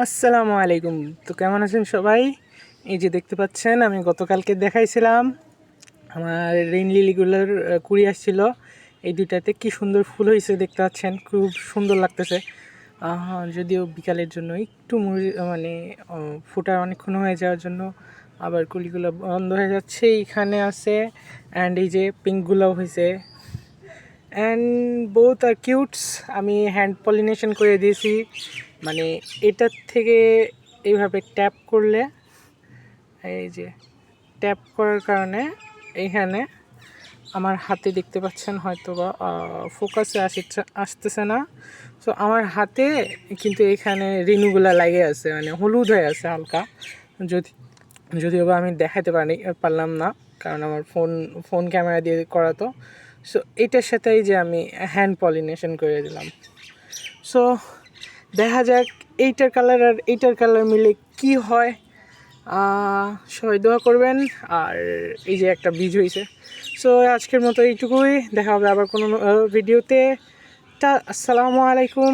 আসসালামু আলাইকুম। তো কেমন আছেন সবাই? এই যে দেখতে পাচ্ছেন, আমি গতকালকে দেখাইছিলাম আমার রেইন লিলিগুলোর কুড়ি আসছিল। এই দুইটাতে কি সুন্দর ফুল হয়েছে দেখতে পাচ্ছেন, খুব সুন্দর লাগতেছে। যদিও বিকালের জন্য একটু মানে ফোটা অনেকক্ষণ হয়ে যাওয়ার জন্য আবার কুলিগুলো বন্ধ হয়ে যাচ্ছে। এইখানে আছে অ্যান্ড এই যে পিঙ্কগুলোও হয়েছে অ্যান্ড বোথ আর কিউটস। আমি হ্যান্ড পলিনেশন করে দিয়েছি, মানে এটার থেকে এইভাবে ট্যাপ করলে, এই যে ট্যাপ করার কারণে এইখানে আমার হাতে দেখতে পাচ্ছেন হয়তো বা ফোকাসে আসতেছে না। সো আমার হাতে কিন্তু এখানে রেণুগুলা লাগে আছে, মানে হলুদ হয়ে আছে হালকা। যদি যদিও বা আমি দেখাতে পারলাম না, কারণ আমার ফোন ক্যামেরা দিয়ে করা। তো সো এটার সাথেই যে আমি হ্যান্ড পলিনেশন করে দিলাম। সো দেখা যাক এইটার কালার আর এইটার কালার মিলে কি হয়। সবাই দোয়া করবেন। আর এই যে একটা বীজ হয়েছে। সো আজকের মতো এইটুকুই, দেখা হবে আবার কোনো ভিডিওতে। আসসালামু আলাইকুম।